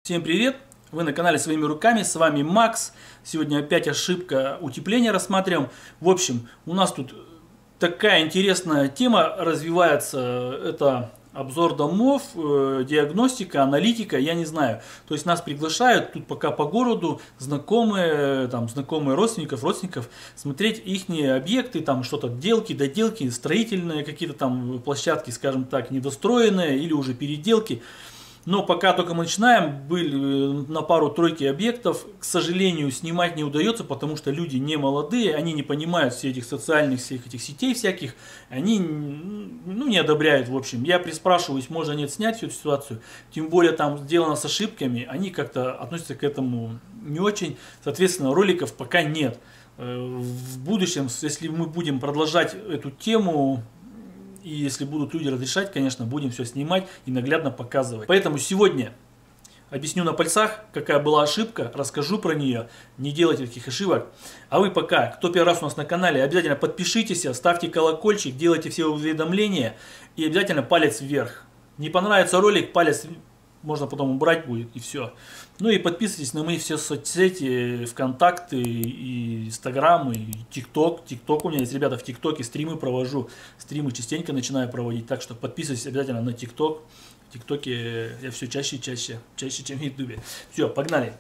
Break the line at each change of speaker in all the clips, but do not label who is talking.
Всем привет! Вы на канале Своими руками, с вами Макс. Сегодня опять ошибка утепления рассматриваем. В общем, у нас тут такая интересная тема развивается. Это обзор домов, диагностика, аналитика, я не знаю. То есть нас приглашают тут пока по городу знакомые родственников, смотреть ихние объекты, там что-то делки, доделки, строительные какие-то там площадки, скажем так, недостроенные или уже переделки. Но пока только мы начинаем, были на пару-тройки объектов, к сожалению, снимать не удается, потому что люди не молодые, они не понимают всех этих социальных, всех этих сетей всяких, они не одобряют, в общем. Я приспрашиваюсь, можно нет снять всю эту ситуацию, тем более там сделано с ошибками, они как-то относятся к этому не очень, соответственно, роликов пока нет. В будущем, если мы будем продолжать эту тему, и если будут люди разрешать, конечно, будем все снимать и наглядно показывать. Поэтому сегодня объясню на пальцах, какая была ошибка, расскажу про нее, не делайте таких ошибок. А вы пока, кто первый раз у нас на канале, обязательно подпишитесь, ставьте колокольчик, делайте все уведомления и обязательно палец вверх. Не понравится ролик, палец можно потом убрать будет и все. Ну и подписывайтесь на мои все соцсети, ВКонтакте, и Инстаграм, и ТикТок. ТикТок у меня есть, ребята, в ТикТоке стримы провожу. Стримы частенько начинаю проводить, так что подписывайтесь обязательно на ТикТок. В ТикТоке я все чаще и чаще, чем в Ютубе. Все, погнали.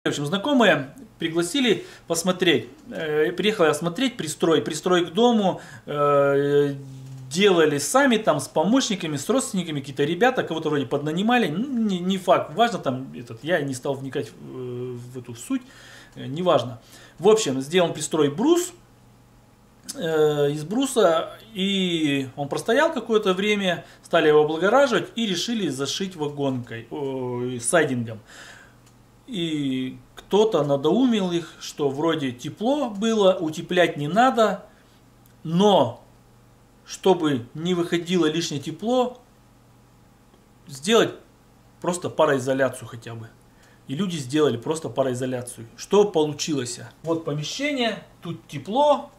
В общем, знакомые пригласили посмотреть. Приехал я смотреть пристрой к дому. Делали сами там с помощниками, с родственниками, какие-то ребята, кого-то вроде поднанимали. Не факт, важно там я не стал вникать в эту суть, не важно. В общем, сделан пристрой брус, из бруса, и он простоял какое-то время, стали его облагораживать и решили зашить вагонкой, сайдингом. И кто-то надоумил их, что вроде тепло было, утеплять не надо, но чтобы не выходило лишнее тепло, сделать просто пароизоляцию хотя бы. И люди сделали просто пароизоляцию. Что получилось? Вот помещение, тут тепло,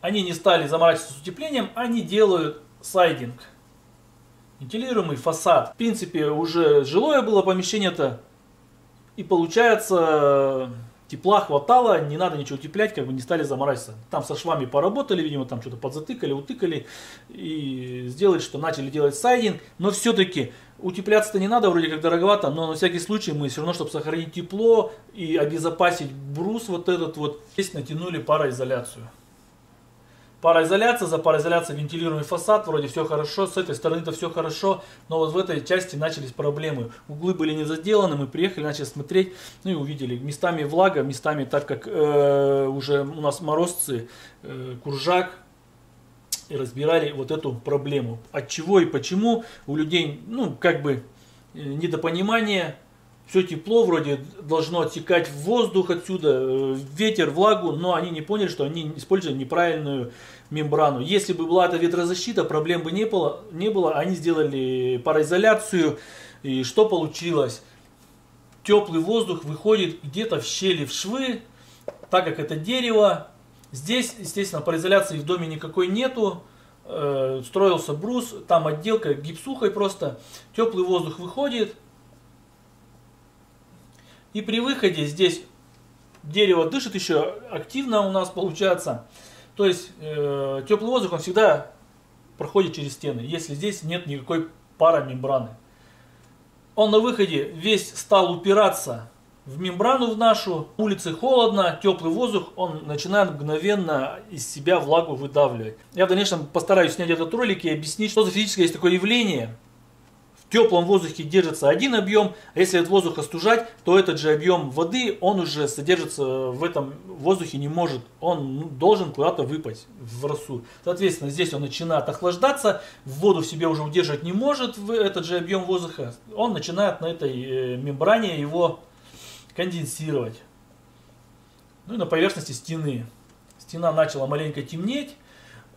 они не стали заморачиваться с утеплением, они делают сайдинг. Вентилируемый фасад. В принципе, уже жилое было помещение-то. И получается, тепла хватало, не надо ничего утеплять, как бы не стали заморачиваться. Там со швами поработали, видимо, там что-то подзатыкали, утыкали и сделали, что начали делать сайдинг. Но все-таки утепляться-то не надо, вроде как дороговато, но на всякий случай мы все равно, чтобы сохранить тепло и обезопасить брус вот этот вот, здесь натянули пароизоляцию. Пароизоляция, за пароизоляцией вентилируемый фасад, вроде все хорошо, с этой стороны-то все хорошо, но вот в этой части начались проблемы. Углы были не заделаны, мы приехали, начали смотреть, ну и увидели, местами влага, местами, так как уже у нас морозцы, куржак, и разбирали вот эту проблему. От чего и почему у людей, недопонимание. Все тепло вроде должно отсекать в воздух отсюда, ветер, влагу, но они не поняли, что они использовали неправильную мембрану. Если бы была эта ветрозащита, проблем бы не было. Они сделали пароизоляцию, и что получилось? Теплый воздух выходит где-то в щели, в швы, так как это дерево. Здесь, естественно, пароизоляции в доме никакой нету. Строился брус, там отделка гипсухой просто. Теплый воздух выходит. И при выходе здесь дерево дышит еще активно у нас получается. То есть теплый воздух он всегда проходит через стены, если здесь нет никакой парамембраны. Он на выходе весь стал упираться в мембрану в нашу. На улице холодно, теплый воздух, он начинает мгновенно из себя влагу выдавливать. Я в дальнейшем постараюсь снять этот ролик и объяснить, что за физическое есть такое явление. В теплом воздухе держится один объем, а если этот воздух остужать, то этот же объем воды, он уже содержится в этом воздухе не может. Он должен куда-то выпасть в росу. Соответственно, здесь он начинает охлаждаться, воду в себе уже удерживать не может в этот же объем воздуха. Он начинает на этой мембране его конденсировать. Ну и на поверхности стены. Стена начала маленько темнеть.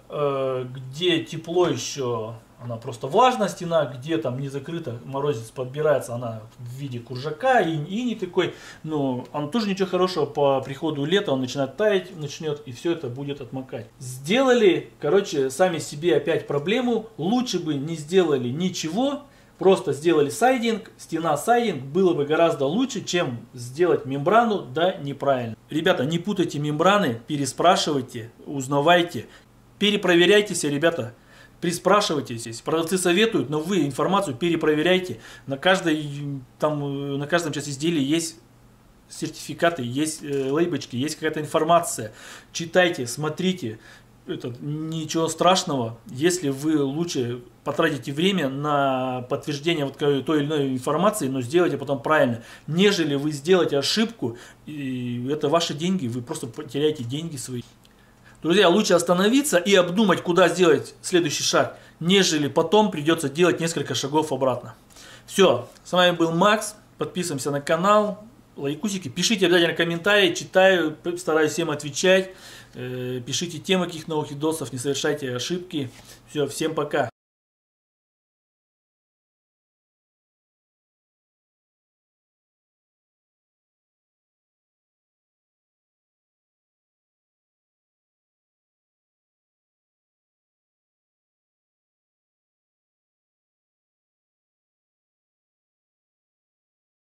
где тепло еще, она просто влажная стена, где там не закрыта, морозец подбирается, она в виде куржака и не такой, но он тоже ничего хорошего, по приходу лета он начинает таять, начнет, и все это будет отмокать. Сделали, короче, сами себе опять проблему, лучше бы не сделали ничего, просто сделали сайдинг, стена сайдинг, было бы гораздо лучше, чем сделать мембрану, да, неправильно. Ребята, не путайте мембраны, переспрашивайте, узнавайте, перепроверяйтесь, ребята. Приспрашивайтесь, если продавцы советуют, но вы информацию перепроверяйте. На каждом сейчас изделии есть сертификаты, есть лейбочки, есть какая-то информация. Читайте, смотрите. Ничего страшного, если вы лучше потратите время на подтверждение вот той или иной информации, но сделайте потом правильно, нежели вы сделаете ошибку, и это ваши деньги, вы просто потеряете деньги свои. Друзья, лучше остановиться и обдумать, куда сделать следующий шаг, нежели потом придется делать несколько шагов обратно. Все, с вами был Макс, подписываемся на канал, лайкусики, пишите обязательно комментарии, читаю, стараюсь всем отвечать, пишите темы каких новых видосов, не совершайте ошибки. Все, всем пока.